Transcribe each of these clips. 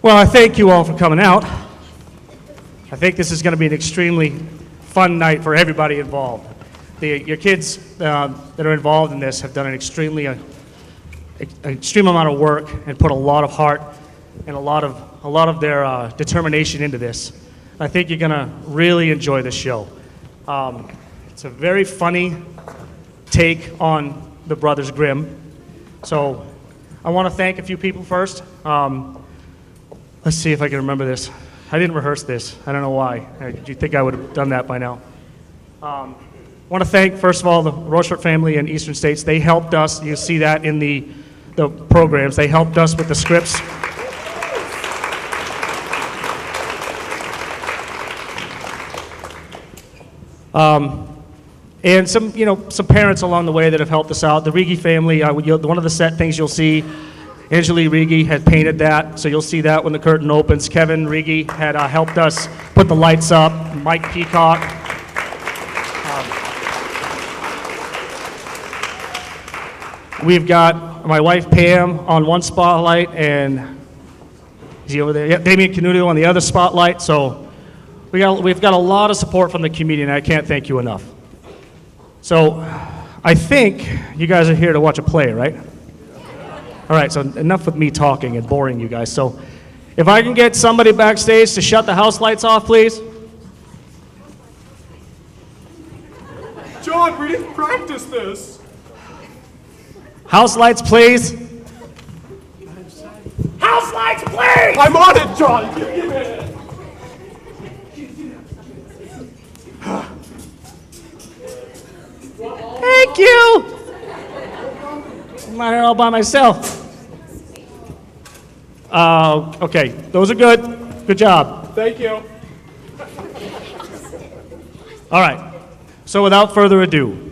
Well, I thank you all for coming out. I think this is going to be an extremely fun night for everybody involved. Your kids that are involved in this have done an extreme amount of work and put a lot of heart and a lot of their determination into this. I think you're going to really enjoy this show. It's a very funny take on the Brothers Grimm. So I want to thank a few people first. Let's see if I can remember this. I didn't rehearse this. I don't know why. Do you think I would have done that by now? I want to thank, first of all, the Rochefort family in Eastern States. They helped us. You see that in the programs. They helped us with the scripts. And some parents along the way that have helped us out. The Rigi family, one of the set things you'll see, Angeli Rigi had painted that, so you'll see that when the curtain opens. Kevin Rigi had helped us put the lights up. Mike Peacock. We've got my wife Pam on one spotlight, and is he over there? Yep, Damien Canuto on the other spotlight. So we've got a lot of support from the community, and I can't thank you enough. So I think you guys are here to watch a play, right? All right, so enough with me talking and boring you guys. So if I can get somebody backstage to shut the house lights off, please. John, we didn't practice this. House lights, please. House lights, please! I'm on it, John. Give me a minute. Thank you. I'm not all by myself. Okay, those are good. Good job. Thank you. All right, so without further ado,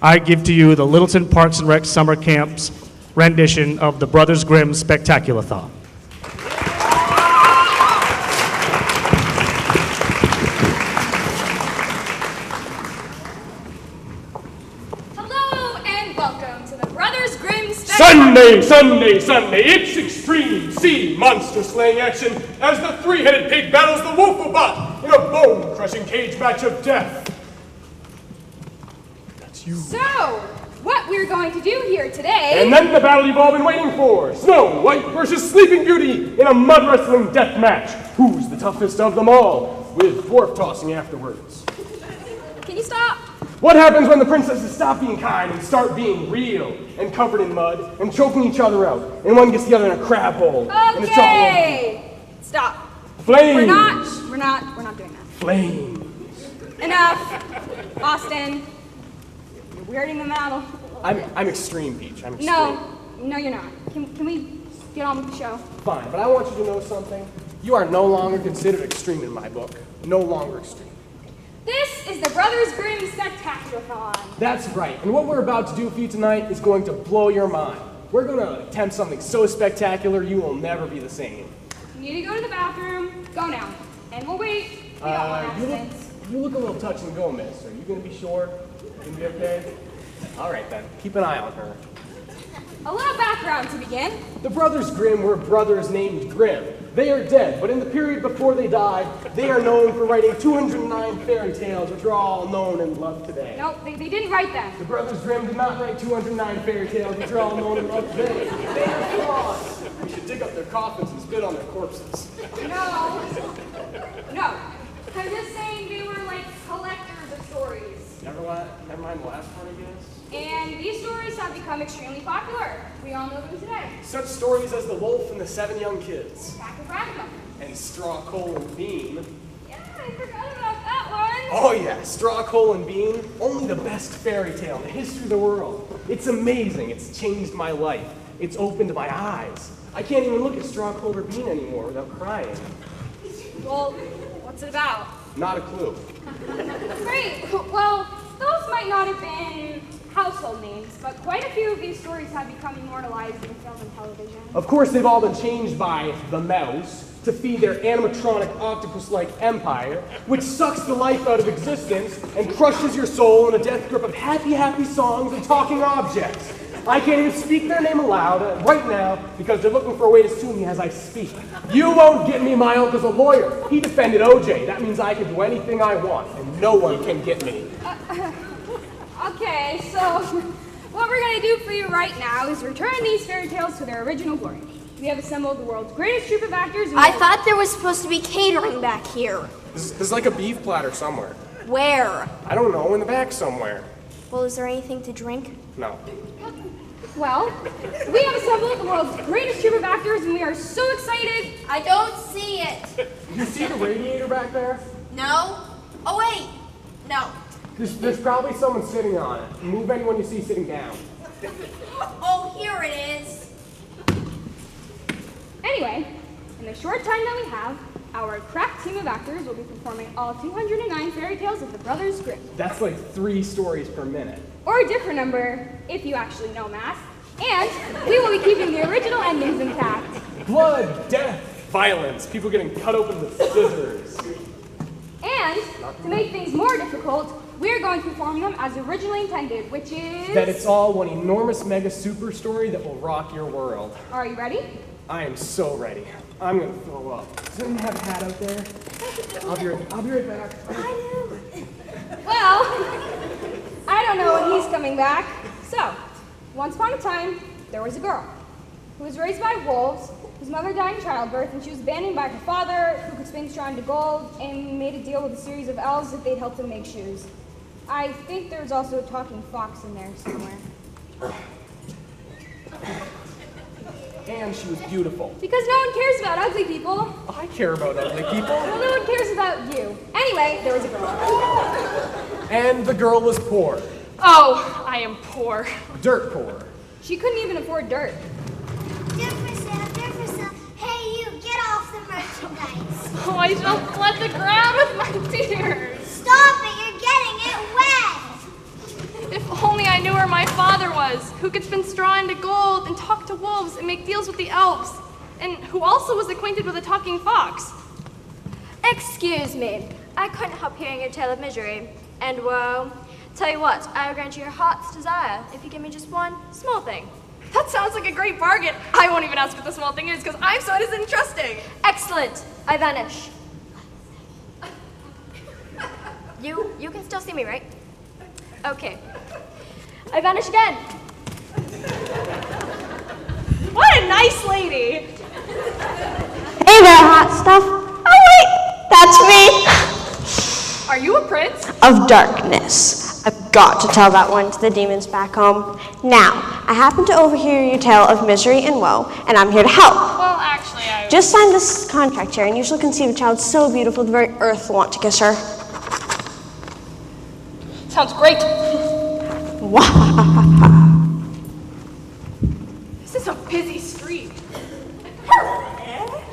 I give to you the Littleton Parks and Rec Summer Camp's rendition of the Brothers Grimm Spectaculathon. Hello and welcome to the Brothers Grimm Sunday, it's extreme sea monster slaying action as the three-headed pig battles the Wolfobot in a bone-crushing cage match of death. That's you. So, what we're going to do here today... And then the battle you've all been waiting for. Snow White versus Sleeping Beauty in a mud wrestling death match. Who's the toughest of them all? With dwarf tossing afterwards. Can you stop? What happens when the princesses stop being kind and start being real and covered in mud and choking each other out, and one gets the other in a crab hole? And it's all Okay! Stop. Flames! We're not doing that. Flames. Enough. Austin. You're weirding them out. I'm extreme, Peach. I'm extreme. No, you're not. Can we get on with the show? Fine, but I want you to know something. You are no longer considered extreme in my book. No longer extreme. This is the Brothers Grimm Spectaculathon. That's right, and what we're about to do for you tonight is going to blow your mind. We're going to attempt something so spectacular you will never be the same. You need to go to the bathroom. Go now. And we'll wait. We don't want accidents. You look a little touch and go, miss. Are you going to be sure? You going to be okay? All right, then. Keep an eye on her. A little background to begin. The Brothers Grimm were brothers named Grimm. They are dead, but in the period before they died, they are known for writing 209 fairy tales, which are all known and loved today. No, they didn't write them. The Brothers Grimm did not write 209 fairy tales, which are all known and loved today. They are frauds. We should dig up their coffins and spit on their corpses. No. I'm just saying they were like collectors of stories. Never mind the last part, I guess. And these stories have become extremely popular. We all know them today. Such stories as The Wolf and the Seven Young Kids. Back of Ragnar. And Straw, Coal, and Bean. Yeah, I forgot about that one. Oh yeah, Straw, Coal, and Bean. Only the best fairy tale in the history of the world. It's amazing. It's changed my life. It's opened my eyes. I can't even look at Straw Clover Bean anymore without crying. Well, what's it about? Not a clue. Great. Well, those might not have been household names, but quite a few of these stories have become immortalized in film and television. Of course, they've all been changed by the mouse to feed their animatronic octopus-like empire, which sucks the life out of existence and crushes your soul in a death grip of happy, happy songs and talking objects. I can't even speak their name aloud right now because they're looking for a way to sue me as I speak. You won't get me. My uncle's a lawyer. He defended OJ. That means I can do anything I want, and no one can get me. Okay, so what we're going to do for you right now is return these fairy tales to their original glory. We have assembled the world's greatest troupe of actors. I thought there was supposed to be catering back here. There's like a beef platter somewhere. Where? I don't know, in the back somewhere. Well, is there anything to drink? No. Well, we have assembled the world's greatest troupe of actors, and we are so excited. I don't see it. You see the radiator back there? No? Oh, wait. No. There's probably someone sitting on it. Move anyone you see sitting down. Oh, here it is. Anyway, in the short time that we have, our crack team of actors will be performing all 209 fairy tales of the Brothers Grimm. That's like 3 stories per minute. Or a different number, if you actually know math. And we will be keeping the original endings intact. Blood, death, violence, people getting cut open with scissors. And to make things more difficult, we are going to perform them as originally intended, which is... That it's all one enormous mega super story that will rock your world. Are you ready? I am so ready. I'm gonna throw up. Does anyone have a hat out there? I'll be right back. Well, I don't know when he's coming back. So, once upon a time, there was a girl who was raised by wolves, whose mother died in childbirth, and she was abandoned by her father, who could spin straw into gold, and made a deal with a series of elves if they'd help them make shoes. I think there's also a talking fox in there somewhere. And she was beautiful. Because no one cares about ugly people. I care about ugly people. Well, no one cares about you. Anyway, there was a girl. And the girl was poor. Oh, I am poor. Dirt poor. She couldn't even afford dirt. Dirt for sale. Hey, you, get off the merchandise. Oh, I shall flood the ground with my tears. Stop it, you're getting it wet. If only I knew where my father was, who could spin straw into gold and talk to wolves and make deals with the elves, and who also was acquainted with a talking fox. Excuse me. I couldn't help hearing your tale of misery and woe. Tell you what, I will grant you your heart's desire if you give me just one small thing. That sounds like a great bargain. I won't even ask what the small thing is because I'm so disinteresting. Excellent. I vanish. You can still see me, right? Okay. I vanish again. What a nice lady. Hey there, hot stuff. Oh wait, that's me. Are you a prince? Of darkness. I've got to tell that one to the demons back home. Now, I happen to overhear your tale of misery and woe, and I'm here to help. Well, actually, I... Just sign this contract here, and you shall conceive a child so beautiful the very earth will want to kiss her. Sounds great. This is a busy street.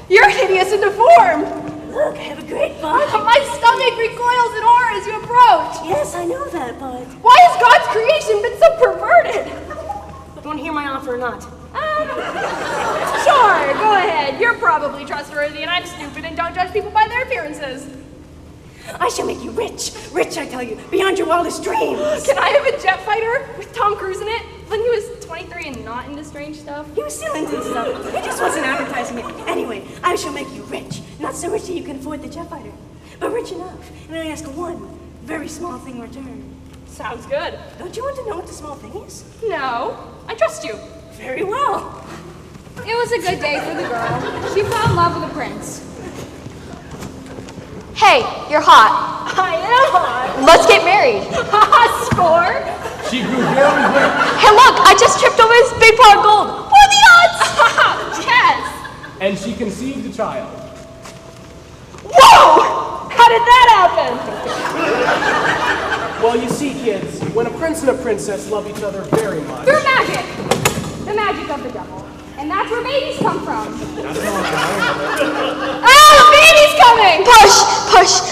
You're hideous and deformed. Look, I have a great body. My stomach recoils in horror as you approach. Yes, I know that, but... Why has God's creation been so perverted? You want to hear my offer or not? Sure, go ahead. You're probably trustworthy and I'm stupid and don't judge people by their appearances. I shall make you rich. Rich, I tell you, beyond your wildest dreams. Can I have a jet fighter with Tom Cruise in it? When he was 23 and not into strange stuff? He was still into stuff. He just wasn't advertising it. Anyway, I shall make you rich. Not so rich that you can afford the jet fighter, but rich enough. And I ask one very small thing in return. Sounds good. Don't you want to know what the small thing is? No, I trust you. Very well. It was a good day for the girl. She fell in love with a prince. Hey, you're hot. I am hot. Let's get married. Score. She grew very big. Hey, look, I just tripped over this big pot of gold. What are the odds? Yes. And she conceived a child. Whoa! How did that happen? Well, you see, kids, when a prince and a princess love each other very much... Through magic. The magic of the devil. And that's where babies come from. Oh, the baby's coming! Push,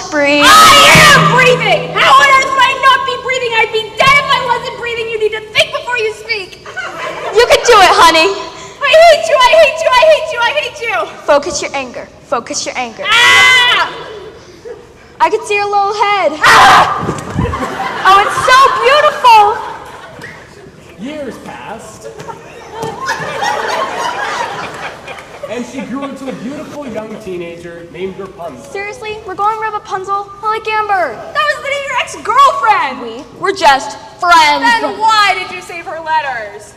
breathe. I am breathing! How on earth would I not be breathing? I'd be dead if I wasn't breathing. You need to think before you speak. You can do it, honey. I hate you, I hate you, I hate you, I hate you! Focus your anger. Focus your anger. Ah! I can see your little head. Ah! Oh, it's so beautiful. Years passed. And she grew into a beautiful young teenager named Rapunzel. Seriously? We're going Rapunzel? I like Amber. That was the name of your ex-girlfriend! We're just friends. Then why did you save her letters?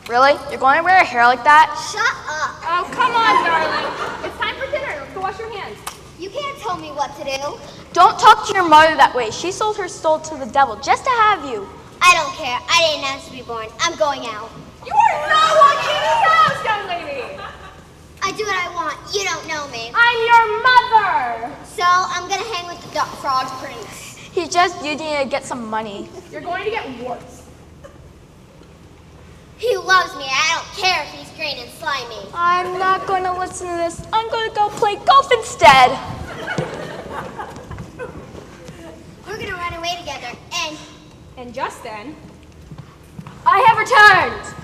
Really? You're going to wear a hair like that? Shut up. Oh, come on, darling. It's time for dinner. Let's go wash your hands. You can't tell me what to do. Don't talk to your mother that way. She sold her soul to the devil just to have you. I don't care. I didn't ask to be born. I'm going out. You are not walking in this house, young lady. I do what I want. You don't know me. I'm your mother. So I'm going to hang with the frog prince. He's just using it to get some money. You're going to get warts. He loves me. I don't care if he's green and slimy. I'm not going to listen to this. I'm going to go play golf instead. We're going to run away together. And just then, I have returned.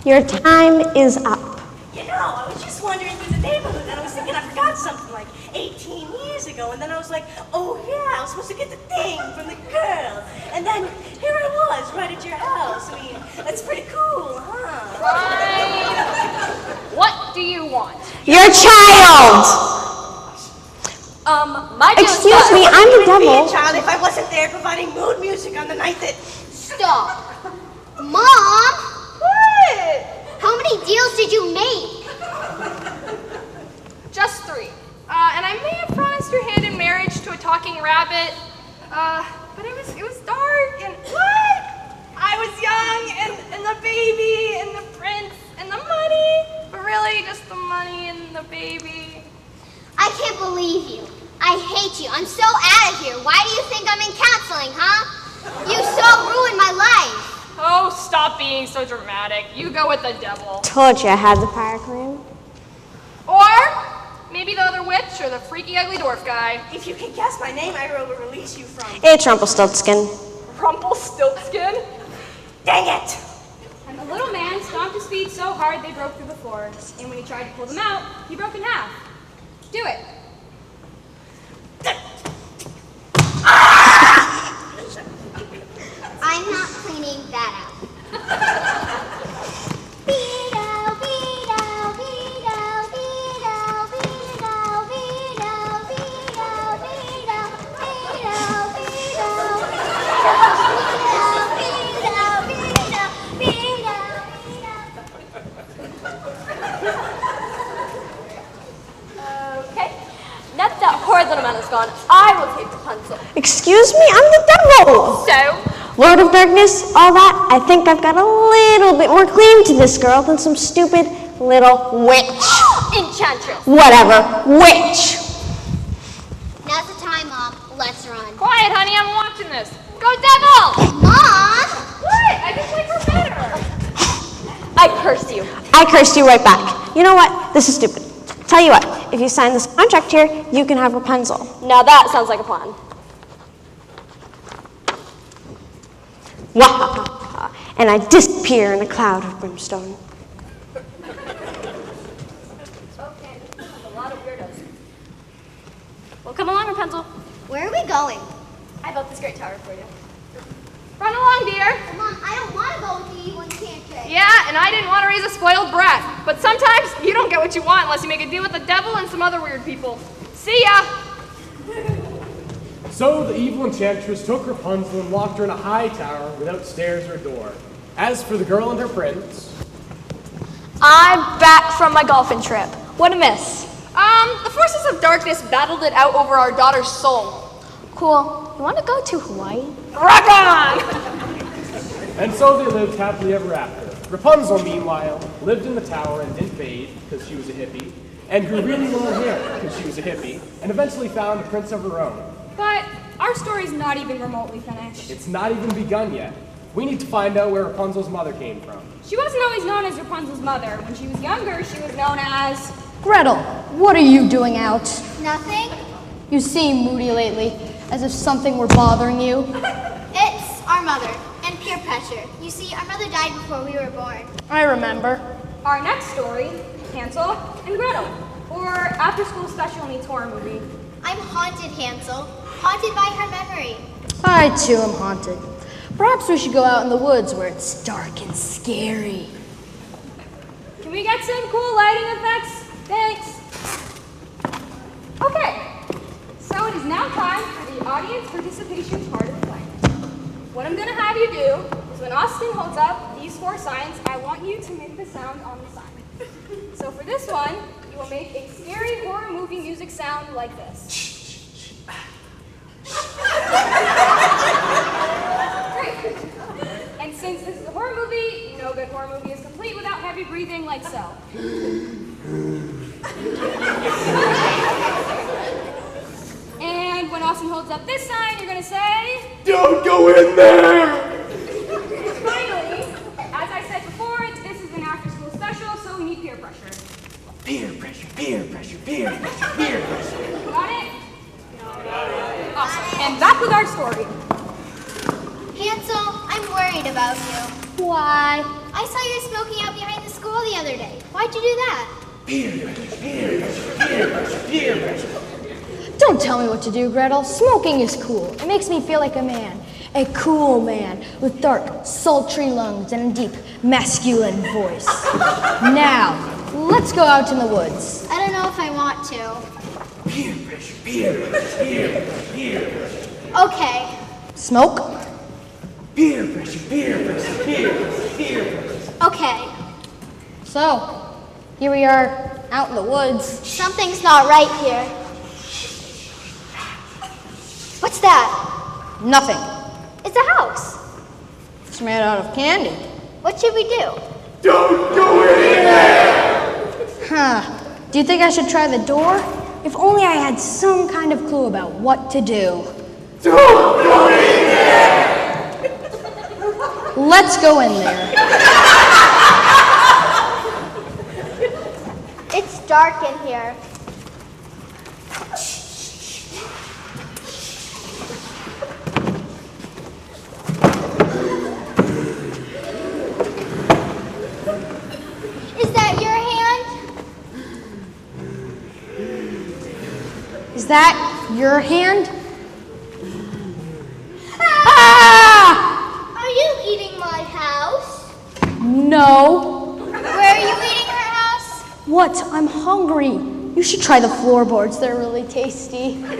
Your time is up. You know, I was just wandering through the neighborhood and I was thinking I forgot something like 18 years ago. And then I was like, oh yeah, I was supposed to get the thing from the girl. And then here I was, right at your house. I mean, that's pretty cool, huh? Fine. What do you want? Your child. My Excuse me, I'm the Be a devil. child if I wasn't there providing mood music on the night that. Stop. Mom! What? How many deals did you make? Just 3. And I may have promised your hand in marriage to a talking rabbit. But it was dark and what? I was young and the baby and the prince and the money. But really just the money and the baby. I can't believe you. I hate you. I'm so out of here. Why do you think I'm in counseling, huh? You so ruined my life. Oh, stop being so dramatic. You go with the devil. Told you I had the fire cream. Or maybe the other witch or the freaky ugly dwarf guy. If you can guess my name, I will release you from. It's Rumpelstiltskin. Rumpelstiltskin? Dang it! and the little man stomped his feet so hard they broke through the floor. And when he tried to pull them out, he broke in half. Do it. I'm not cleaning that out. Okay. Now that that horrid little man is gone, I will take Rapunzel. Excuse me, I'm the devil. So, Lord of Darkness, all that, I think I've got a little bit more claim to this girl than some stupid little witch. Enchantress. Whatever, witch. Now's the time, Mom. Let's run. Quiet, honey, I'm watching this. Go devil! Mom! What? I just like her better. I curse you. I cursed you right back. You know what? This is stupid. Tell you what, if you sign this contract here, you can have Rapunzel. Now that sounds like a plan. Wahahaha. And I disappear in a cloud of brimstone. Okay, a lot of weirdos. Well, come along, Rapunzel. Where are we going? I built this great tower for you. Run along, dear. Mom, I don't want to go with you when you can't trade. Yeah, and I didn't want to raise a spoiled brat. But sometimes you don't get what you want unless you make a deal with the devil and some other weird people. See ya! So the evil enchantress took Rapunzel and locked her in a high tower without stairs or door. As for the girl and her prince, I'm back from my golfing trip. What a miss. The forces of darkness battled it out over our daughter's soul. Cool. You want to go to Hawaii? Rock on! and so they lived happily ever after. Rapunzel, meanwhile, lived in the tower and didn't bathe because she was a hippie, and grew really long hair because she was a hippie, and eventually found a prince of her own. But our story's not even remotely finished. It's not even begun yet. We need to find out where Rapunzel's mother came from. She wasn't always known as Rapunzel's mother. When she was younger, she was known as... Gretel, what are you doing out? Nothing? You seem moody lately, as if something were bothering you. It's our mother and peer pressure. You see, our mother died before we were born. I remember. Our next story, Hansel and Gretel, or after-school special needs horror movie. I'm haunted, Hansel. Haunted by her memory. I too am haunted. Perhaps we should go out in the woods where it's dark and scary. Can we get some cool lighting effects? Thanks. Okay, so it is now time for the audience participation part of the play. What I'm going to have you do is when Austin holds up these 4 signs, I want you to make the sound on the sign. So for this one, you will make a scary horror movie music sound like this. Great. And since this is a horror movie, no good horror movie is complete without heavy breathing like so. And when Austin holds up this sign, you're going to say... Don't go in there! Finally, as I said before, this is an after-school special, so we need peer pressure. Peer pressure, peer pressure, peer pressure, peer pressure. Got it? Awesome. And back with our story. Hansel, I'm worried about you. Why? I saw you smoking out behind the school the other day. Why'd you do that? Peer pressure, peer pressure, peer pressure, peer pressure. Don't tell me what to do, Gretel. Smoking is cool. It makes me feel like a man. A cool man with dark, sultry lungs and a deep, masculine voice. Now, let's go out in the woods. I don't know if I want to. Peer pressure, peer pressure, peer pressure, peer pressure. Okay. Smoke? Peer pressure, peer pressure, peer pressure, peer pressure. Okay. So, here we are, out in the woods. Something's not right here. What's that? Nothing. It's a house. It's made out of candy. What should we do? Don't go in there! Huh. Do you think I should try the door? If only I had some kind of clue about what to do. Don't go in there! Let's go in there. It's dark in here. Is that your hand? Is that your hand? Are you eating my house? No. Where are you eating her house? What? I'm hungry. You should try the floorboards. They're really tasty. I'm so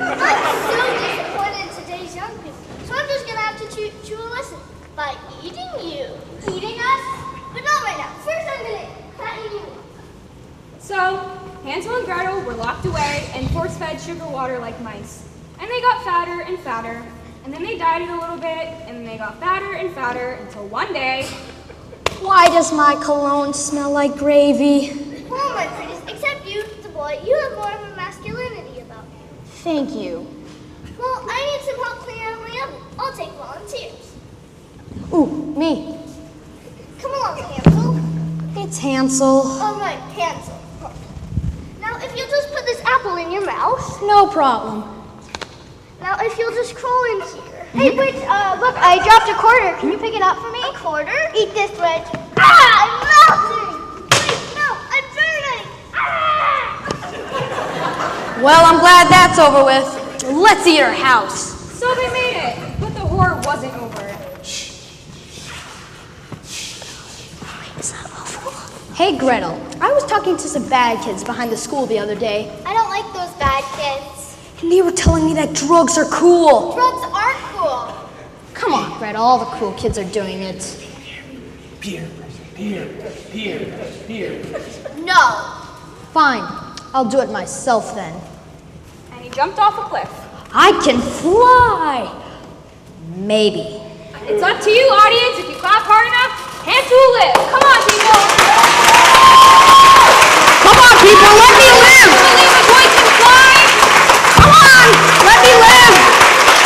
disappointed in today's young people. So I'm just gonna have to teach you a lesson by eating you. Eating us? But not right now. First I'm gonna cut you. So, Hansel and Gretel were locked away and force-fed sugar water like mice. And they got fatter and fatter, and then they dieted a little bit, and then they got fatter and fatter until one day... Why does my cologne smell like gravy? Well, my pretties, except you, the boy, you have more of a masculinity about you. Thank you. Well, I need some help cleaning out my oven. I'll take volunteers. Ooh, me. Come along, Hansel. It's Hansel. All right, Hansel. Now, if you'll just put this apple in your mouth. No problem. Now, if you'll just crawl in here. Hey, wait, look, I dropped a quarter. Can you pick it up for me? A quarter? Eat this, Wedge. Ah, I'm melting! Wait, no, I'm burning! Ah! Well, I'm glad that's over with. Let's eat our house. So they made it, but the horror wasn't over. Hey, Gretel. I was talking to some bad kids behind the school the other day, I don't like those bad kids. and they were telling me that drugs are cool. Drugs aren't cool. Come on, Gretel. All the cool kids are doing it. Peer pressure, peer pressure, peer pressure, peer pressure. No. Fine. I'll do it myself then. And he jumped off a cliff. I can fly. Maybe. It's up to you, audience. If you clap hard enough, Hansel will live. Come on, people. Come on, people. Let me live. Believe the boy can fly. Come on. Let me live.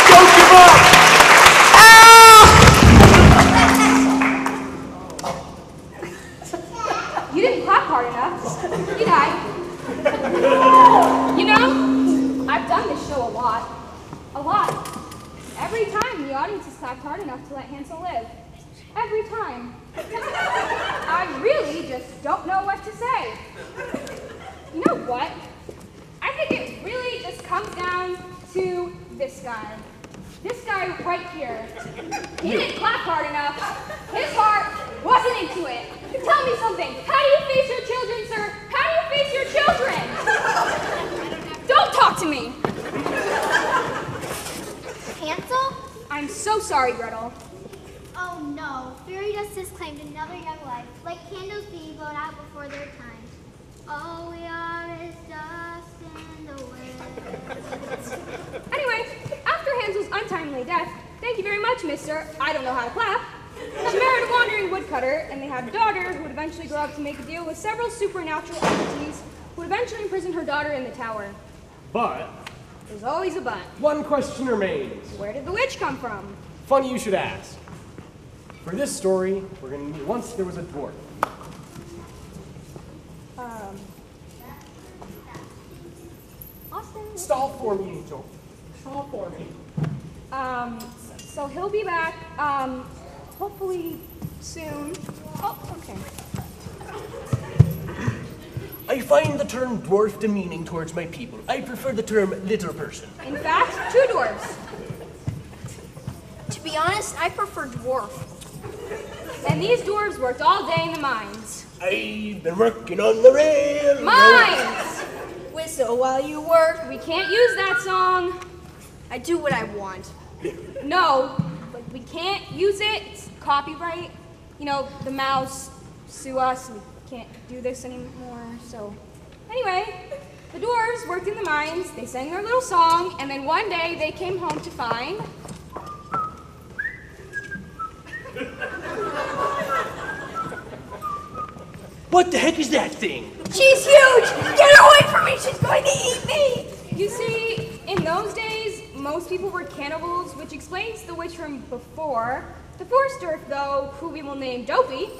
Don't give up! Ah! clapped hard enough to let Hansel live. Every time. I really just don't know what to say. You know what? I think it really just comes down to this guy. This guy right here. He didn't clap hard enough. His heart wasn't into it. Tell me something. How do you face your children, sir? How do you face your children? Don't talk to me. Hansel? I'm so sorry, Gretel. Oh no, fairy dust has claimed another young life, like candles being blown out before their time. All we are is dust in the wind. Anyway, after Hansel's untimely death, thank you very much, mister. I don't know how to clap. She married a wandering woodcutter, and they had a daughter who would eventually grow up to make a deal with several supernatural entities who would eventually imprison her daughter in the tower. But There's always a but. one question remains. Where did the witch come from? Funny you should ask. For this story, we're going to meet once there was a dwarf. Austin? Stall for me, Angel. Stall for me. So he'll be back, hopefully soon. Oh, okay. I find the term dwarf demeaning towards my people. I prefer the term little person. In fact, 2 dwarves. To be honest, I prefer dwarf. And these dwarves worked all day in the mines. I've been working on the rail. Mines! Whistle while you work. We can't use that song. I do what I want. No, but we can't use it. It's copyright. You know, the mouse sue us. We can't do this anymore. So, anyway, the dwarves worked in the mines. They sang their little song, and then one day they came home to find. What the heck is that thing? She's huge! Get her away from me! She's going to eat me! You see, in those days, most people were cannibals, which explains the witch from before. The first dwarf, though, who we will name Dopey,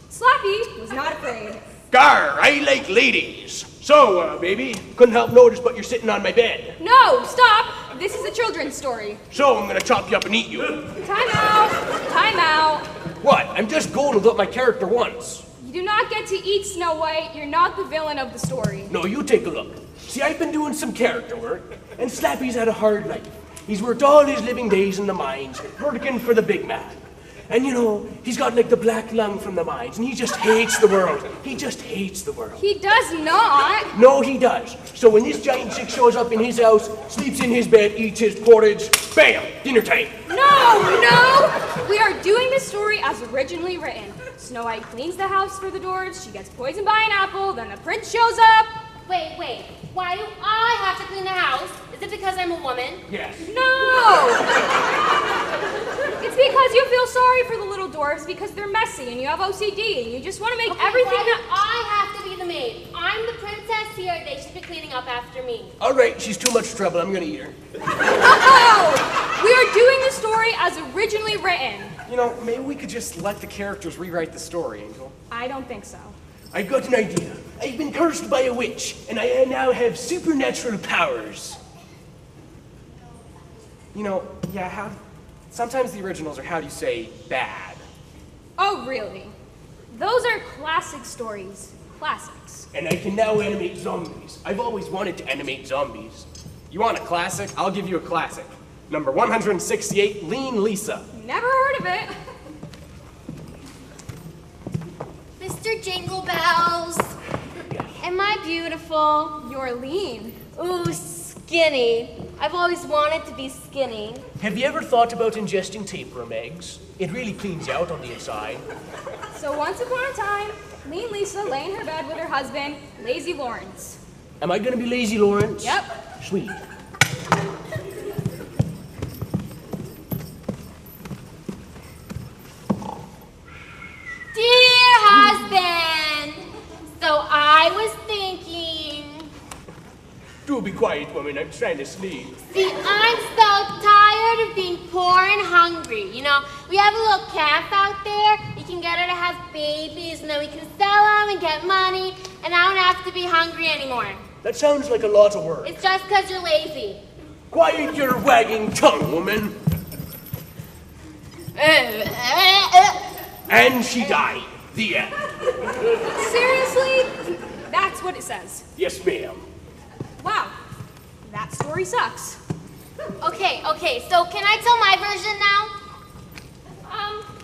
Slappy was not afraid. Gar, I like ladies. So, baby, couldn't help notice but you're sitting on my bed. No, stop! This is a children's story. So I'm gonna chop you up and eat you. Time out! Time out! What? I'm just going with what my character wants. You do not get to eat Snow White. You're not the villain of the story. No, you take a look. See, I've been doing some character work, and Slappy's had a hard life. He's worked all his living days in the mines, working for the big man. And you know, he's got like the black lung from the mines, and he just hates the world. He just hates the world. He does not. No, he does. So when this giant chick shows up in his house, sleeps in his bed, eats his porridge, bam, dinner time. No! We are doing this story as originally written. Snow White cleans the house for the dwarves, she gets poisoned by an apple, then the prince shows up. Wait. Why do I have to clean the house? Is it because I'm a woman? Yes. No! It's because you feel sorry for the little dwarves because they're messy and you have OCD and you just want to make everything Why do I have to be the maid? I'm the princess here. They should be cleaning up after me. All right, she's too much trouble. I'm gonna eat her. No! We are doing the story as originally written. You know, maybe we could just let the characters rewrite the story, Angel. I don't think so. I've got an idea. I've been cursed by a witch, and I now have supernatural powers. You know, yeah, sometimes the originals are, how do you say, bad. Oh, really? Those are classic stories. Classics. And I can now animate zombies. I've always wanted to animate zombies. You want a classic? I'll give you a classic. Number 168, Lean Lisa. Never heard of it. Mr. Jingle Bells, am I beautiful? You're lean. Ooh, skinny. I've always wanted to be skinny. Have you ever thought about ingesting tapeworm eggs? It really cleans you out on the inside. So once upon a time, Lean Lisa lay in her bed with her husband, Lazy Lawrence. Am I gonna be Lazy Lawrence? Yep. Sweet. Dear husband, so I was thinking. Do be quiet, woman. I'm trying to sleep. See, I'm so tired of being poor and hungry. You know, we have a little calf out there. You can get her to have babies, and then we can sell them and get money, and I don't have to be hungry anymore. That sounds like a lot of work. It's just because you're lazy. Quiet your wagging tongue, woman. And she died. The end. Seriously? That's what it says. Yes, ma'am. Wow. That story sucks. Okay, so can I tell my version now?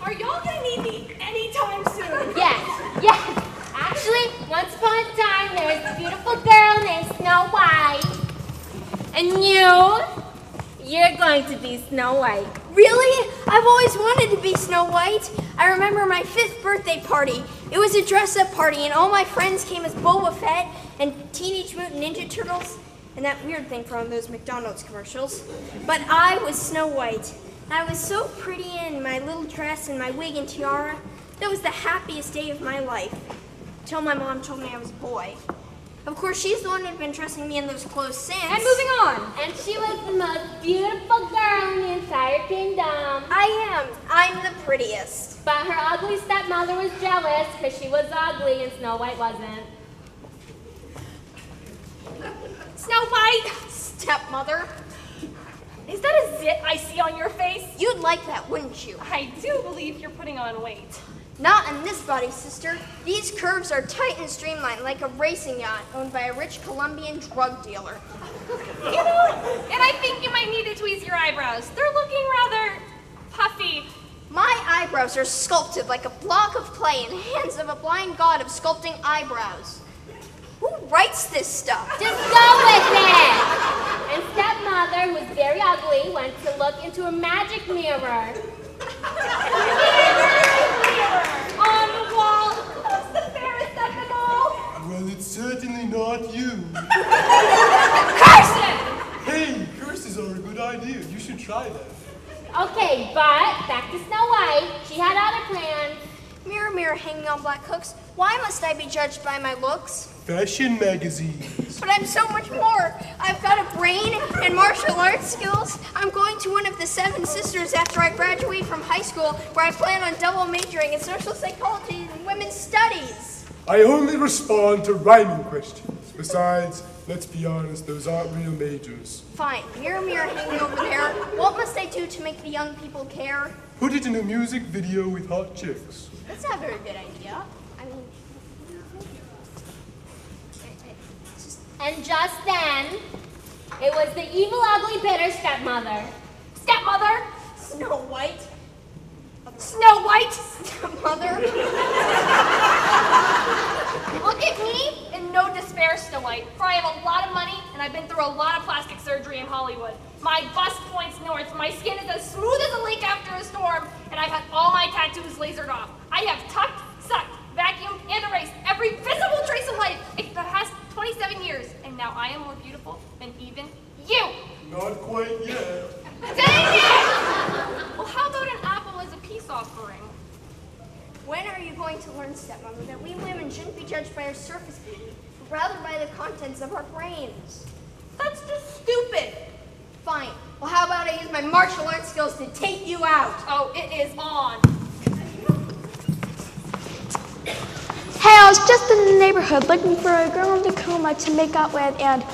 Are y'all gonna need me anytime soon? Yes. Actually, once upon a time, there was a beautiful girl named Snow White. And you're going to be Snow White. Really? I've always wanted to be Snow White. I remember my 5th birthday party. It was a dress-up party, and all my friends came as Boba Fett and Teenage Mutant Ninja Turtles and that weird thing from those McDonald's commercials. But I was Snow White. I was so pretty in my little dress and my wig and tiara. That was the happiest day of my life. Till my mom told me I was a boy. Of course, she's the one who'd been dressing me in those clothes since. And moving on. And she was the most beautiful girl in the entire kingdom. I'm the prettiest. But her ugly stepmother was jealous because she was ugly and Snow White wasn't. Snow White, stepmother. Is that a zit I see on your face? You'd like that, wouldn't you? I do believe you're putting on weight. Not in this body, sister. These curves are tight and streamlined like a racing yacht owned by a rich Colombian drug dealer. You know, and I think you might need to tweeze your eyebrows. They're looking rather puffy. My eyebrows are sculpted like a block of clay in the hands of a blind god of sculpting eyebrows. Who writes this stuff? Just go with it! And stepmother, who was very ugly, went to look into a magic mirror. On the wall. Who's the fairest of them all? Well, it's certainly not you. Carson! Hey, curses are a good idea. You should try that. Okay, but back to Snow White. She had other plans. Mirror, mirror hanging on black hooks, why must I be judged by my looks? Fashion magazines. But I'm so much more. I've got a brain and martial arts skills. I'm going to one of the 7 sisters after I graduate from high school, where I plan on double majoring in social psychology and women's studies. I only respond to rhyming questions. Besides, let's be honest, those aren't real majors. Fine. Mirror, mirror hanging over there, what must I do to make the young people care? Put it in a music video with hot chicks. That's not a very good idea. I mean... And just then, it was the evil, ugly, bitter stepmother. Stepmother? Snow White? Snow White? Stepmother? Look at me and no despair, Snow White, for I have a lot of money and I've been through a lot of plastic surgery in Hollywood. My bust points north, my skin is as smooth as a lake after a storm, and I've had all my tattoos lasered off. I have tucked, sucked, vacuumed, and erased every visible trace of life for the past 27 years, and now I am more beautiful than even you. Not quite yet. Dang it! Well, how about an apple as a peace offering? When are you going to learn, stepmother, that we women shouldn't be judged by our surface beauty, but rather by the contents of our brains? That's just stupid. Fine. Well, how about I use my martial arts skills to take you out? Oh, it is on. Hey, I was just in the neighborhood looking for a girl in Tacoma to make out with and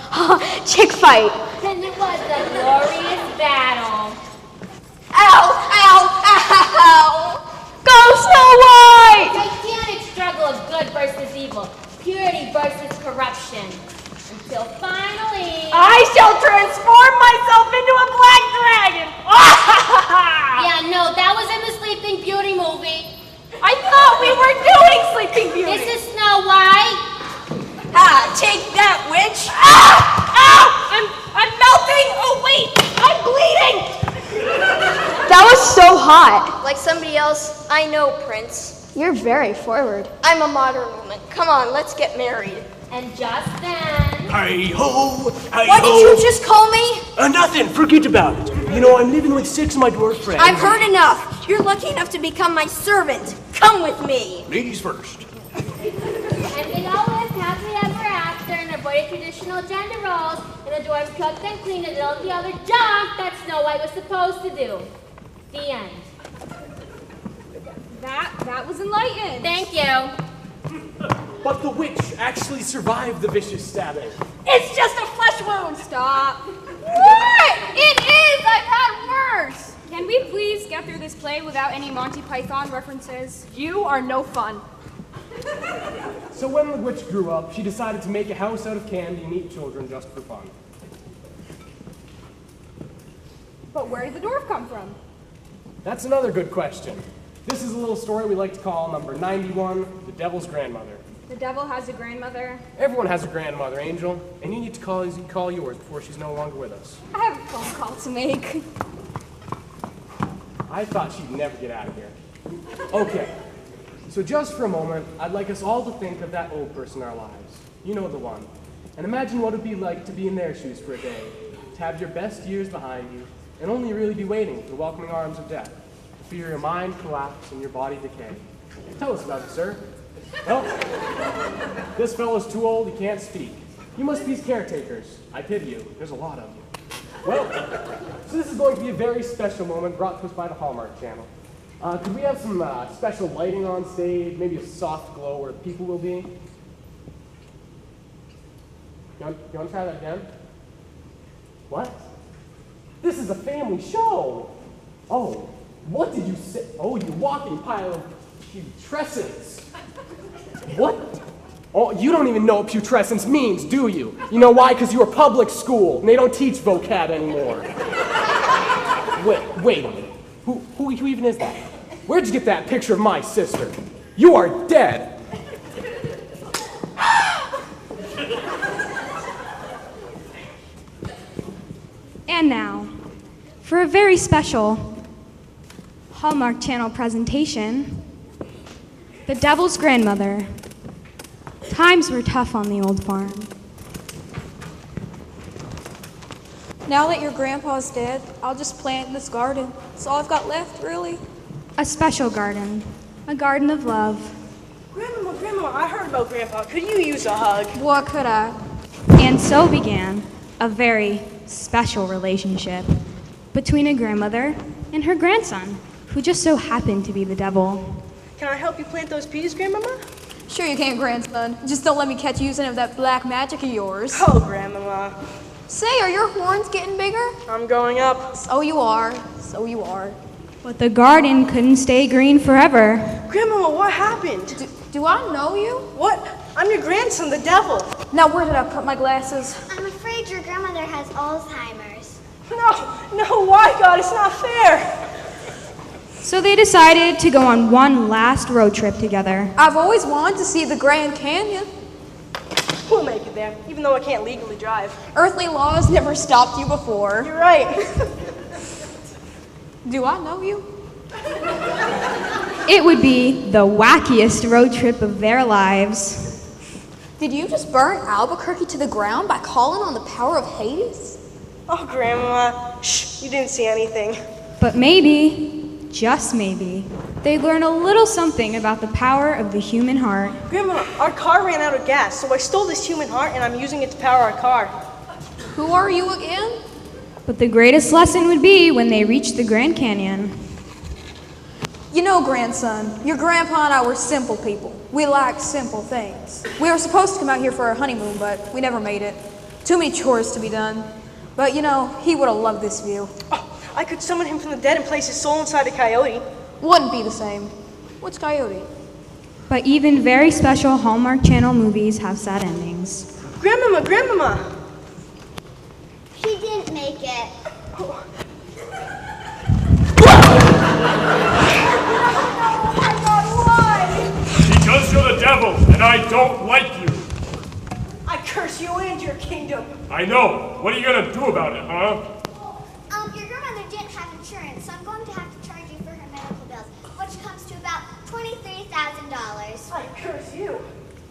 chick fight. And it was a glorious battle. Ow! Ow! Ow! Go Snow White! Titanic struggle of good versus evil, purity versus corruption. Until finally... I shall transform myself into a black dragon! Yeah, no, that was in the Sleeping Beauty movie. I thought we were doing Sleeping Beauty! This is Snow White. Ah, take that, witch! Ah! Ow! I'm melting! Oh, wait! I'm bleeding! That was so hot. Like somebody else, I know, Prince. You're very forward. I'm a modern woman. Come on, let's get married. And just then... Hi-ho, hi-ho. What did you just call me? Nothing, forget about it. You know, I'm living with 6 of my dwarf friends. I've heard enough. You're lucky enough to become my servant. Come with me. Ladies first. And they all lived happily ever after and avoided traditional gender roles, and the dwarves cooked and cleaned and did all the other junk that Snow White was supposed to do. The end. That was enlightened. Thank you. But the witch actually survived the vicious stabbing. It's just a flesh wound. Stop. What? It is. I've had worse. Can we we please get through this play without any Monty Python references? You are no fun. So when the witch grew up, she decided to make a house out of candy and eat children just for fun. But where did the dwarf come from? That's another good question. This is a little story we like to call number 91, The Devil's Grandmother. The devil has a grandmother. Everyone has a grandmother, Angel, and you need to call yours before she's no longer with us. I have a phone call to make. I thought she'd never get out of here. Okay, so just for a moment, I'd like us all to think of that old person in our lives. You know the one. And imagine what it would be like to be in their shoes for a day, to have your best years behind you, and only really be waiting for the welcoming arms of death, to feel your mind collapse and your body decay. Tell us about it, sir. Well, this fellow's too old, he can't speak. You must be his caretakers. I pity you. There's a lot of you. Well, so this is going to be a very special moment brought to us by the Hallmark Channel. Could we have some special lighting on stage, maybe a soft glow where people will be? You want to try that again? What? This is a family show. Oh, what did you say? Oh, you walking pile of putrescence. What? Oh, you don't even know what putrescence means, do you? You know why? Because you're a public school, and they don't teach vocab anymore. Wait a minute. Who even is that? Where'd you get that picture of my sister? You are dead. And now, for a very special Hallmark Channel presentation, The Devil's Grandmother. Times were tough on the old farm. Now that your grandpa's dead, I'll just plant this garden. That's all I've got left, really. A special garden, a garden of love. Grandma, I heard about Grandpa. Could you use a hug? What could I? And so began a very special relationship between a grandmother and her grandson, who just so happened to be the devil. Can I help you plant those peas, Grandmama? Sure you can, grandson. Just don't let me catch you using that black magic of yours. Oh, Grandmama. Say, are your horns getting bigger? I'm going up. So you are. So you are. But the garden couldn't stay green forever. Grandmama, what happened? Do I know you? What? I'm your grandson, the devil. Now, where did I put my glasses? I'm afraid your grandmother has Alzheimer's. No, why, God? It's not fair. So they decided to go on one last road trip together. I've always wanted to see the Grand Canyon. We'll make it there, even though I can't legally drive. Earthly laws never stopped you before. You're right. Do I know you? It would be the wackiest road trip of their lives. Did you just burn Albuquerque to the ground by calling on the power of Hades? Oh, Grandma, shh, you didn't see anything. But maybe, just maybe, they'd learn a little something about the power of the human heart. Grandma, our car ran out of gas, so I stole this human heart and I'm using it to power our car. Who are you again? But the greatest lesson would be when they reached the Grand Canyon. You know, grandson, your grandpa and I were simple people. We like simple things. We were supposed to come out here for our honeymoon, but we never made it. Too many chores to be done. But you know, he would have loved this view. Oh, I could summon him from the dead and place his soul inside a coyote. Wouldn't be the same. What's coyote? But even very special Hallmark Channel movies have sad endings. Grandmama! He didn't make it. Because you're the devil, and I don't like you. I curse you and your kingdom. I know. What are you gonna do about it, huh? Your grandmother didn't have insurance, so I'm going to have to charge you for her medical bills, which comes to about $23,000. I curse you.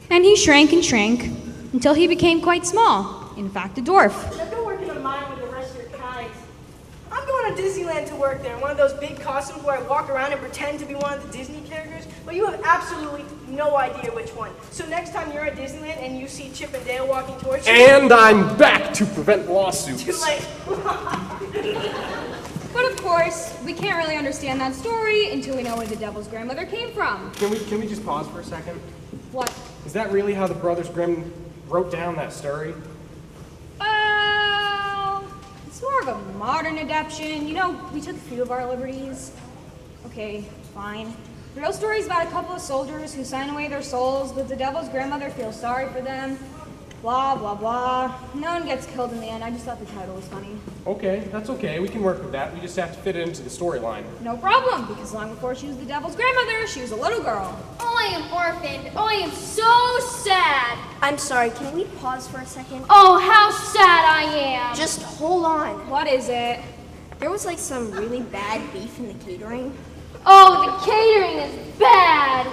And he shrank and shrank until he became quite small. In fact, a dwarf. Now go work in a mine with the rest of your kind. I'm going to Disneyland to work there, one of those big costumes where I walk around and pretend to be one of the Disney characters, but you have absolutely no idea which one. So next time you're at Disneyland and you see Chip and Dale walking towards you... And I'm back to prevent lawsuits. Too late. But of course, we can't really understand that story until we know where the devil's grandmother came from. Can we just pause for a second? What? Is that really how the Brothers Grimm wrote down that story? It's more of a modern adaptation. You know, we took a few of our liberties. Okay, fine. The real story is about a couple of soldiers who sign away their souls, but the devil's grandmother feels sorry for them. Blah, blah, blah. No one gets killed in the end. I just thought the title was funny. Okay, that's okay. We can work with that. We just have to fit it into the storyline. No problem, because long before she was the devil's grandmother, she was a little girl. Oh, I am orphaned. Oh, I am so sad. I'm sorry, can we pause for a second? Oh, how sad I am. Just hold on. What is it? There was like some really bad beef in the catering. Oh, the catering is bad.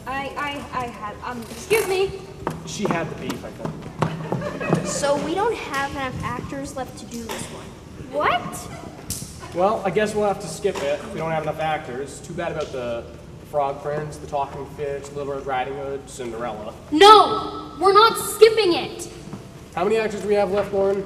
I had, excuse me. She had the beef, I think. So we don't have enough actors left to do this one. What? Well, I guess we'll have to skip it. We don't have enough actors. Too bad about the Frog Prince, the Talking Fish, Little Red Riding Hood, Cinderella. No, we're not skipping it. How many actors do we have left, Lauren?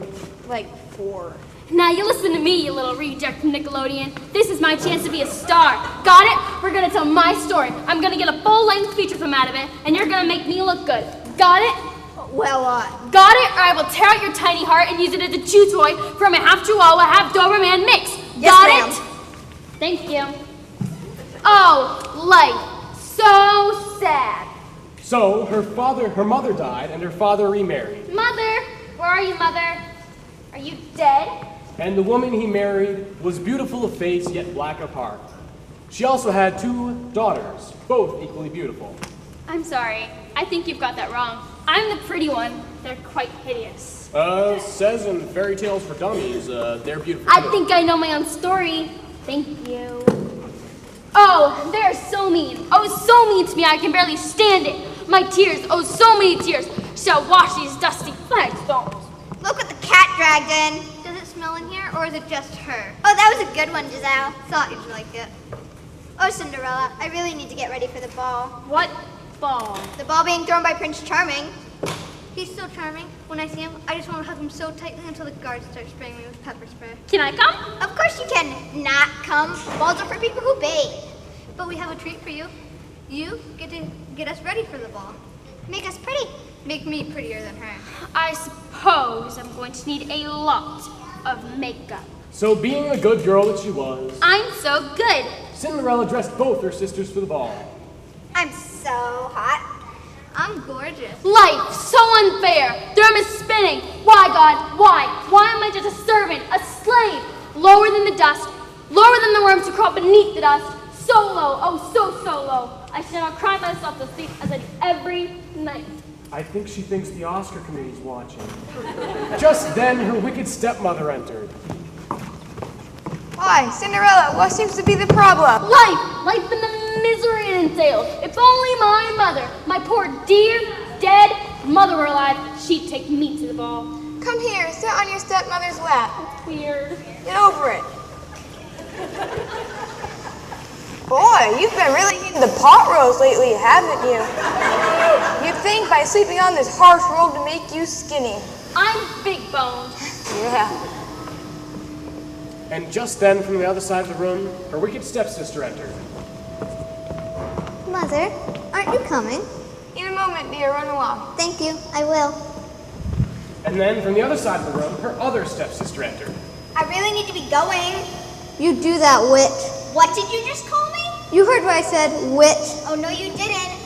Like 4. Now you listen to me, you little reject from Nickelodeon. This is my chance to be a star. Got it? We're gonna tell my story. I'm gonna get a full-length feature film out of it, and you're gonna make me look good. Got it? Well, got it? Or I will tear out your tiny heart and use it as a chew toy from a half Chihuahua, half Doberman mix. Yes, got ma'am. it? Thank you. Oh, life. So sad. So, her mother died, and her father remarried. Mother, where are you, Mother? Are you dead? And the woman he married was beautiful of face, yet black of heart. She also had 2 daughters, both equally beautiful. I'm sorry. I think you've got that wrong. I'm the pretty one. They're quite hideous. Says in Fairy Tales for Dummies, they're beautiful. I think I know my own story. Thank you. Oh, they're so mean. Oh, so mean to me, I can barely stand it. My tears, oh, so many tears, shall wash these dusty flagstones. Look what the cat dragged in. Does it smell in here, or is it just her? Oh, that was a good one, Giselle. Thought you'd like it. Oh, Cinderella, I really need to get ready for the ball. What ball? The ball being thrown by Prince Charming. He's so charming. When I see him, I just want to hug him so tightly until the guards start spraying me with pepper spray. Can I come? Of course you can not come. Balls are for people who bathe. But we have a treat for you. You get to get us ready for the ball. Make us pretty. Make me prettier than her. I suppose I'm going to need a lot of makeup. So, being a good girl that she was, I'm so good. Cinderella dressed both her sisters for the ball. I'm so hot. I'm gorgeous. Life, so unfair. Drum is spinning. Why, God, why? Why am I just a servant, a slave? Lower than the dust, lower than the worms who crawl beneath the dust. So low, oh, so low. I should not cry myself to sleep as I do every night. I think she thinks the Oscar committee's watching. Just then, her wicked stepmother entered. Why, Cinderella, what seems to be the problem? Life and the misery it entails. If only my mother, my poor dear, dead mother were alive, she'd take me to the ball. Come here, sit on your stepmother's lap. Weird. Get over it. Boy, you've been really eating the pot roast lately, haven't you? You'd think by sleeping on this harsh road to make you skinny. I'm big boned. Yeah. And just then, from the other side of the room, her wicked stepsister entered. Mother, aren't you coming? In a moment, dear, run along. Thank you, I will. And then, from the other side of the room, her other stepsister entered. I really need to be going. You do that, wit. What did you just call me? You heard what I said, wit. Oh, no, you didn't.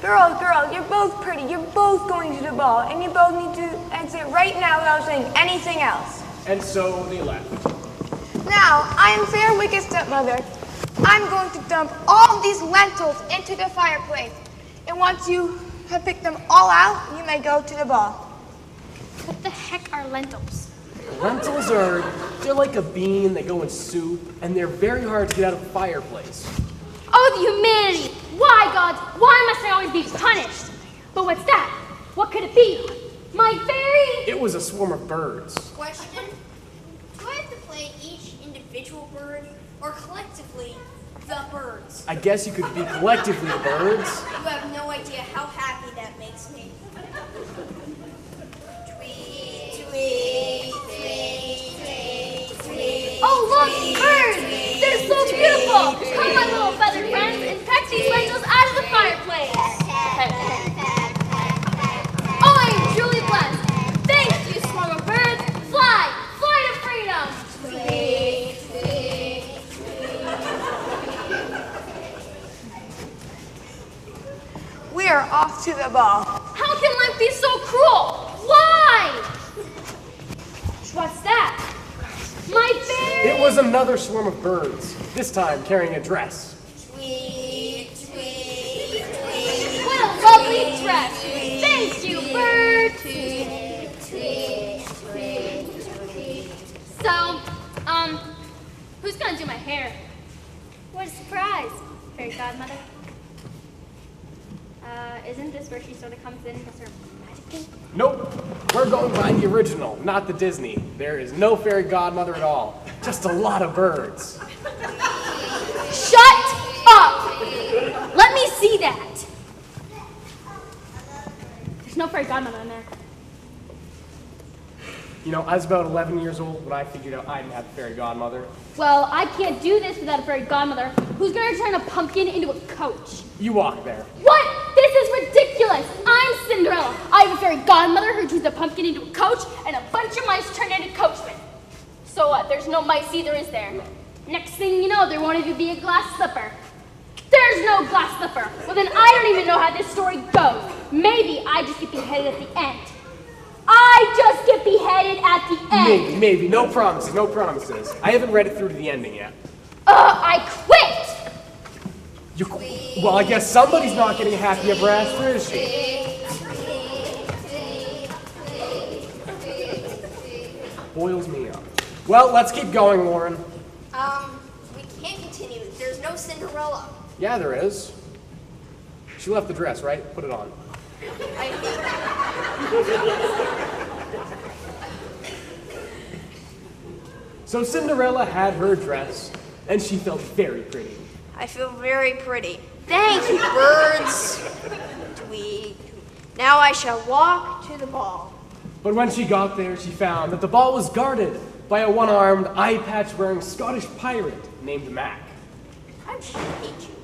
Girls, you're both pretty. You're both going to the ball, and you both need to exit right now without saying anything else. And so they left. Now, I am fair wicked stepmother. I'm going to dump all of these lentils into the fireplace. And once you have picked them all out, you may go to the ball. What the heck are lentils? Lentils they're like a bean, they go in soup, and they're very hard to get out of a fireplace. Oh, the humanity! Why, God, why must I always be punished? But what's that? What could it be? My fairy? It was a swarm of birds. Question, do I have to play each individual bird, or collectively the birds? I guess you could be collectively the birds. You have no idea how happy that makes me. Tweet, tweet, tweet, tweet, tweet. Oh, look, birds! They're so beautiful! Come, my little feathered friends, and peck these lentils out of the fireplace. We are off to the ball. How can life be so cruel? Why? What's that? My berry! It was another swarm of birds, this time carrying a dress. Tweet, tweet, tweet. What a lovely dress! Thank you, bird! Tweet, tweet, tweet, tweet. So, who's gonna do my hair? What a surprise, fairy godmother. Isn't this where she sort of comes in with her magic thing? Nope, we're going by the original, not the Disney. There is no fairy godmother at all, just a lot of birds. Shut up! Let me see that. There's no fairy godmother in there. You know, I was about 11 years old when I figured out I didn't have a fairy godmother. Well, I can't do this without a fairy godmother. Who's gonna turn a pumpkin into a coach? You walk there. What? This is ridiculous! I'm Cinderella. I have a fairy godmother who turns a pumpkin into a coach, and a bunch of mice turn into coachmen. So what? There's no mice either, is there? Next thing you know, there won't even be a glass slipper. There's no glass slipper. Well, then I don't even know how this story goes. Maybe I just get beheaded at the end. I just get beheaded at the end. Maybe. No promises, no promises. I haven't read it through to the ending yet. I quit! Well, I guess somebody's not getting a happy ever after, is she? Boils me up. Well, let's keep going, Lauren. We can't continue. There's no Cinderella. Yeah, there is. She left the dress, right? Put it on. So Cinderella had her dress, and she felt very pretty. I feel very pretty. Thank you, birds. Tweet. Now I shall walk to the ball. But when she got there, she found that the ball was guarded by a one-armed, eye-patch-wearing Scottish pirate named Mac. I should hate you.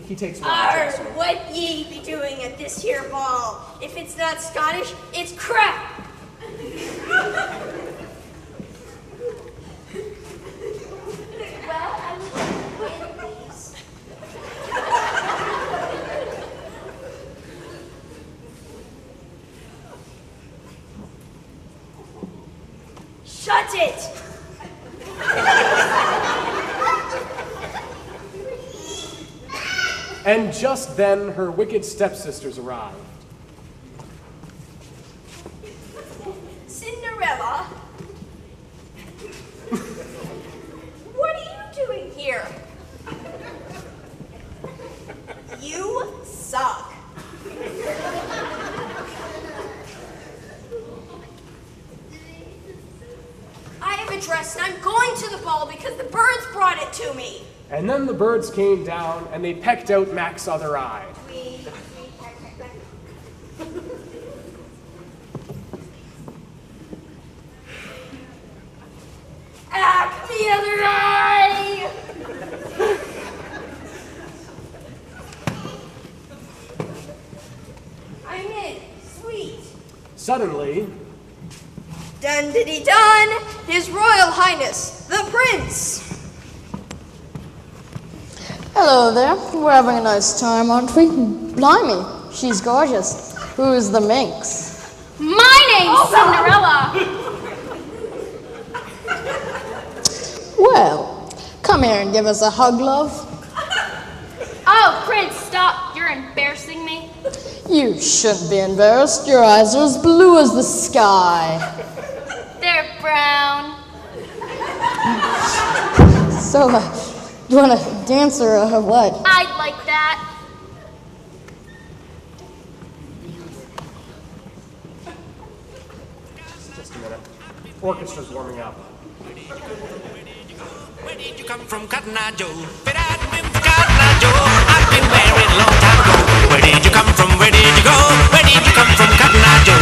He takes one. Arr, what ye be doing at this here ball? If it's not Scottish, it's crap. Well, I will win these. Shut it! And just then, her wicked stepsisters arrived. Cinderella? What are you doing here? You suck. I have a dress and I'm going to the ball because the birds brought it to me. And then the birds came down, and they pecked out Mac's other eye. Ah, the other eye! I'm in. Sweet. Suddenly, Dun-diddy-dun! His Royal Highness, the Prince! Hello there. We're having a nice time, aren't we? Blimey, she's gorgeous. Who's the minx? My name's Cinderella! Well, come here and give us a hug, love. Oh, Prince, stop. You're embarrassing me. You shouldn't be embarrassed. Your eyes are as blue as the sky. They're brown. So, you want to dance or what? I'd like that. just a minute. Orchestra's warming up. Where did you come from, Cotton Eye Joe? I've been married a long time ago. Where did you come from? Where did you go? Where did you come from, Cotton Eye Joe?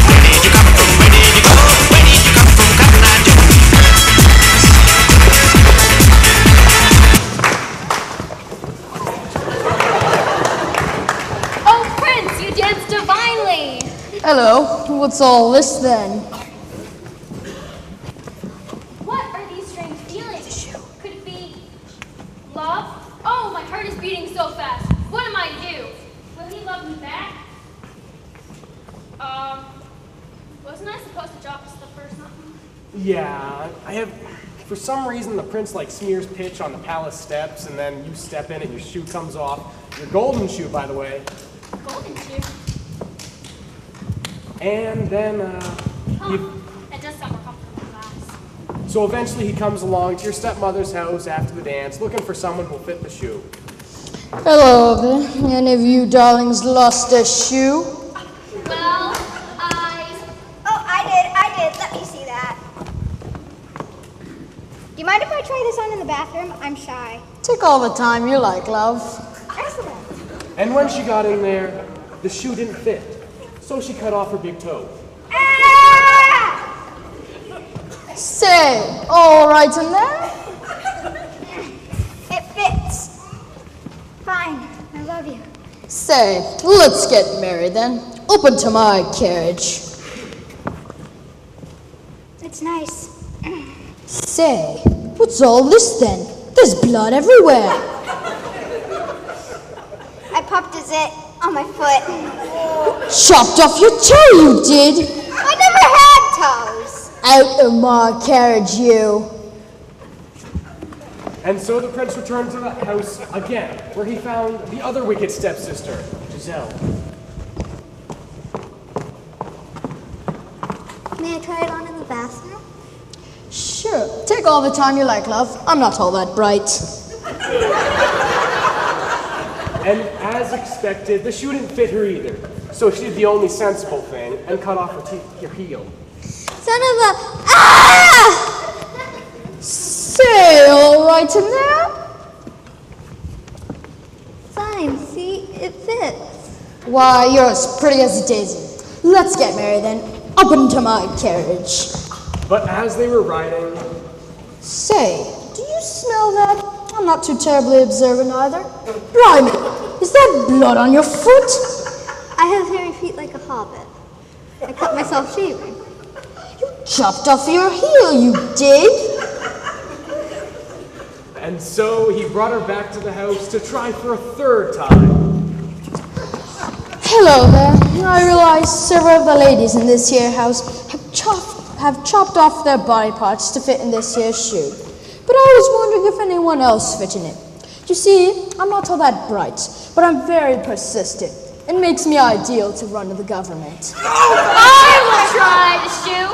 Where did you What's all this then? What are these strange feelings? Could it be love? Oh, my heart is beating so fast. What am I to do? Will he love me back? Wasn't I supposed to drop a slipper or something? Yeah, for some reason the prince like smears pitch on the palace steps and then you step in and your shoe comes off. Your golden shoe, by the way. Golden shoe? And then, That does sound more comfortable than glass. so eventually he comes along to your stepmother's house after the dance looking for someone who'll fit the shoe. Hello there. Any of you darlings lost a shoe? Well, Oh, I did. Let me see that. Do you mind if I try this on in the bathroom? I'm shy. Take all the time you like, love. Excellent. And when she got in there, the shoe didn't fit. So she cut off her big toe. Say, all right in there? It fits. Fine. I love you. Say, let's get married then. Open to my carriage. It's nice. Say, what's all this then? There's blood everywhere. I popped a zit on my foot. Chopped off your toe, you did. I never had toes. Out of my carriage, you. And so the prince returned to the house again, where he found the other wicked stepsister, Giselle. May I try it on in the bathroom? Sure, take all the time you like, love. I'm not all that bright. And as expected, the shoe didn't fit her either. So she did the only sensible thing and cut off her heel. Son of a... Ah! Say, all right in there? Fine, see? It fits. Why, you're as pretty as a daisy. Let's get married then. Up into my carriage. But as they were riding... Say, do you smell that? I'm not too terribly observant either. Blimey, is that blood on your foot? I have hairy feet like a hobbit. I cut myself shaving. Chopped off your heel, you did? And so he brought her back to the house to try for a third time. Hello there. I realize several of the ladies in this here house have chopped off their body parts to fit in this here shoe. But I was wondering if anyone else fit in it. You see, I'm not all that bright, but I'm very persistent. It makes me ideal to run to the government. I will try the shoe.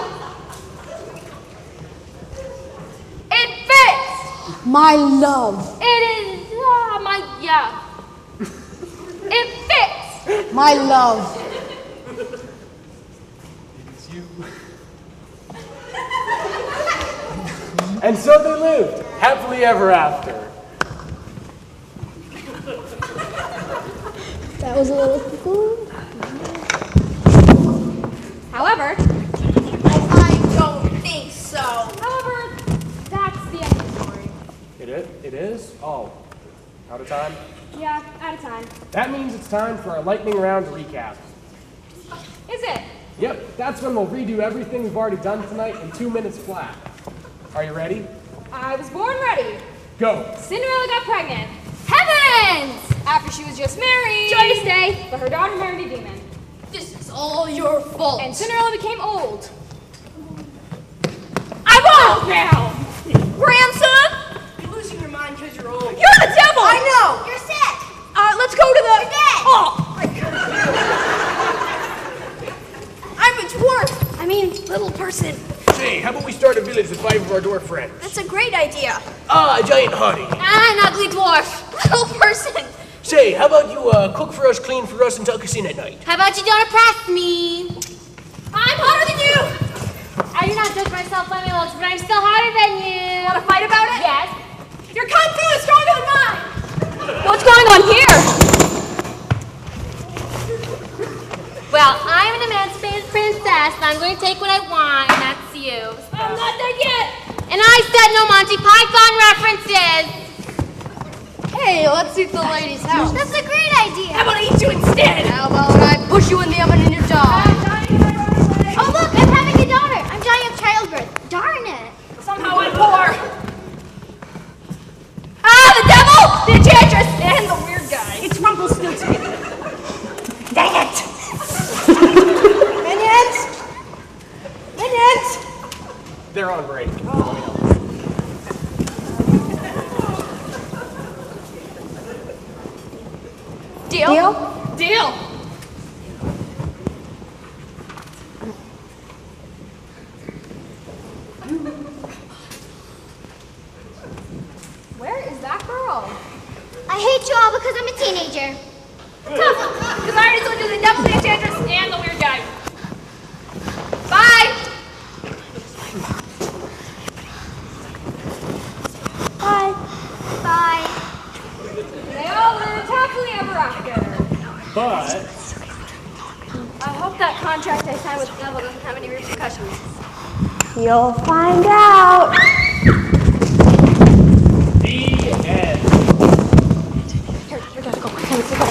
It fits. My love. It is, It fits. My love. It's you. And so they lived, happily ever after. That was a little cool. However, I don't think so. however, that's the end of the story. It is? Oh, out of time? Yeah, out of time. That means it's time for our lightning round recap. Is it? Yep, that's when we'll redo everything we've already done tonight in 2 minutes flat. Are you ready? I was born ready. Go. Cinderella got pregnant. Heavens! After she was just married. Joyous day. But her daughter married a demon. This is all your fault. And Cinderella became old. I'm old now! Grandson? You're losing your mind because you're old. You're the devil! I know. You're sick. Let's go to the... You're dead. Oh! I'm a dwarf. I mean, little person. Say, how about we start a village with 5 of our dwarf friends? That's a great idea. Ah, a giant hottie. An ugly dwarf. Little person. Say, how about you cook for us, clean for us, and tuck us in at night? How about you don't oppress me? I'm hotter than you. I do not judge myself by my looks, but I'm still hotter than you. Want to fight about it? Yes. Your kung fu is stronger than mine. What's going on here? Well, I'm an emancipated princess, and I'm going to take what I want, and that's you. So. I'm not done yet. And I said no Monty Python references. Hey, let's eat the lady's house. That's a great idea. How about I eat you instead? How about I push you in the oven in your dog? They're on break. Deal? Deal. Where is that girl? I hate you all because I'm a teenager. Tough, because I already told you the devil, the enchantress, and the weird guy. Bye. Bye. Bye. They all lived happily ever after. But I hope that contract I signed with the devil doesn't have any repercussions. You'll find out. the end. Here, we gotta go. We gotta go.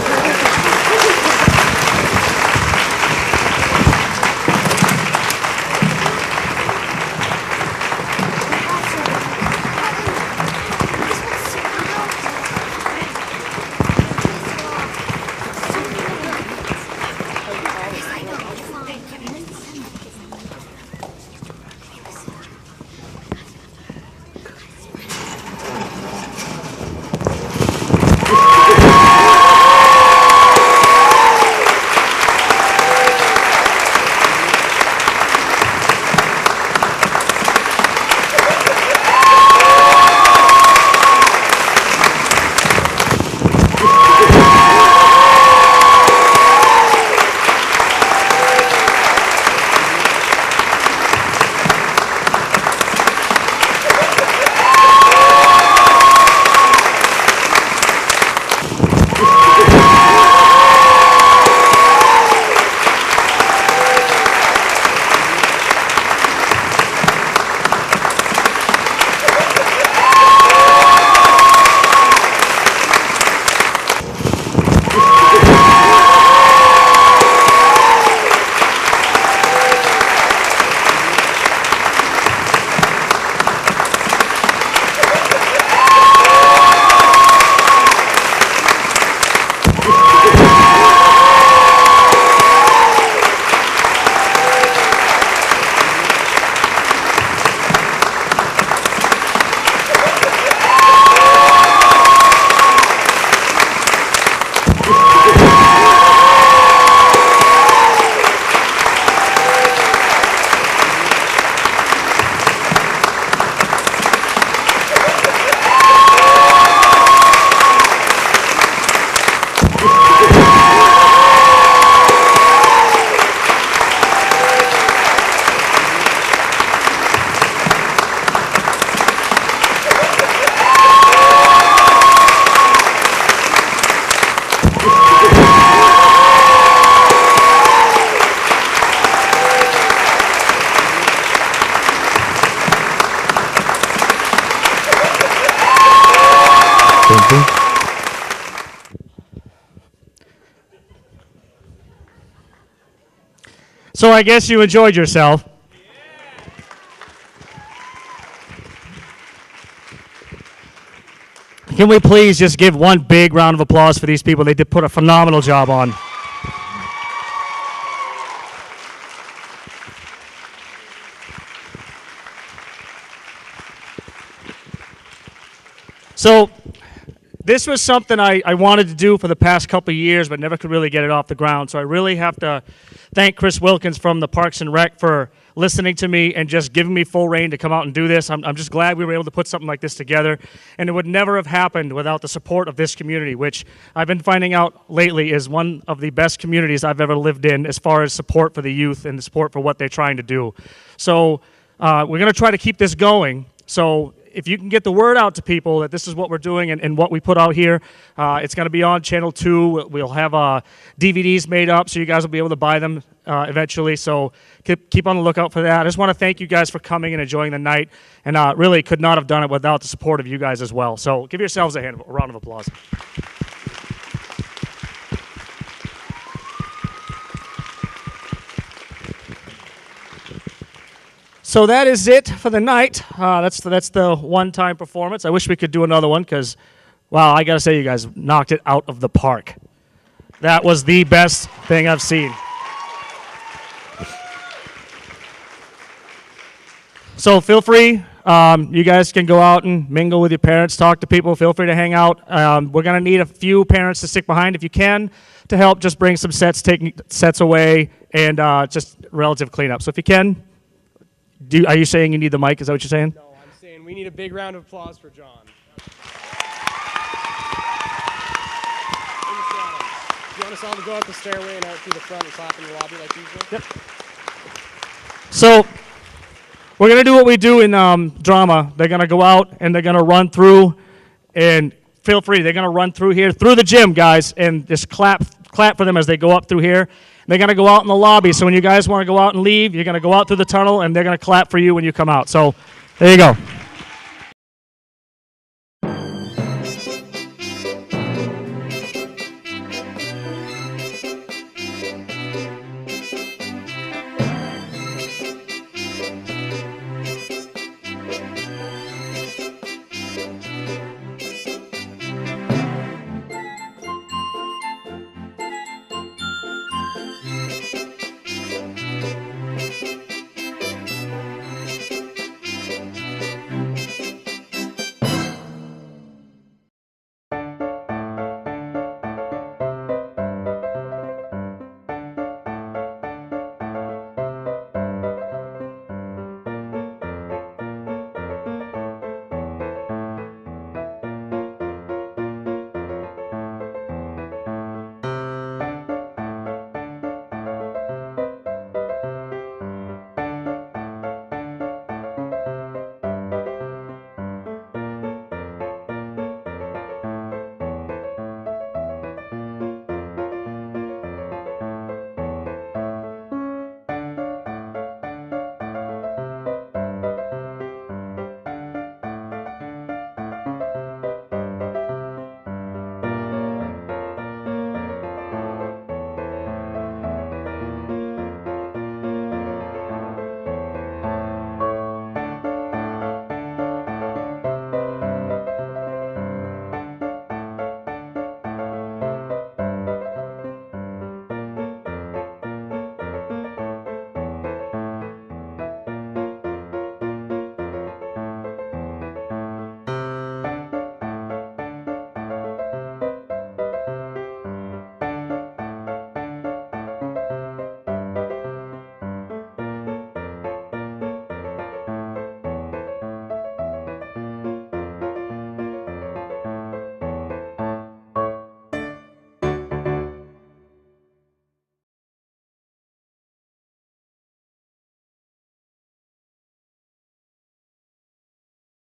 So I guess you enjoyed yourself. Can we please just give one big round of applause for these people? They did put a phenomenal job on. So this was something I wanted to do for the past couple of years, but never could really get it off the ground. So I really have to thank Chris Wilkins from the Parks and Rec for listening to me and just giving me full reign to come out and do this. I'm just glad we were able to put something like this together. And it would never have happened without the support of this community, which I've been finding out lately is one of the best communities I've ever lived in as far as support for the youth and the support for what they're trying to do. So we're going to try to keep this going. So if you can get the word out to people that this is what we're doing and what we put out here, it's going to be on Channel 2. We'll have DVDs made up so you guys will be able to buy them eventually. So keep on the lookout for that. I just want to thank you guys for coming and enjoying the night. And really could not have done it without the support of you guys as well. So give yourselves a round of applause. So that is it for the night. That's the one-time performance. I wish we could do another one because, wow, I got to say you guys knocked it out of the park. That was the best thing I've seen. So feel free. You guys can go out and mingle with your parents, talk to people. Feel free to hang out. We're going to need a few parents to stick behind if you can to help just bring some sets, take sets away, and just relative cleanup. So if you can, are you saying you need the mic? Is that what you're saying? No, I'm saying we need a big round of applause for John. Do you want us all to go up the stairway and out through the front and clap in the lobby like usual? Yep. So we're going to do what we do in drama. They're going to go out and they're going to run through, and feel free, they're going to run through here, through the gym, guys, and just clap for them as they go up through here. They're going to go out in the lobby, so when you guys want to go out and leave, you're going to go out through the tunnel, and they're going to clap for you when you come out. So there you go.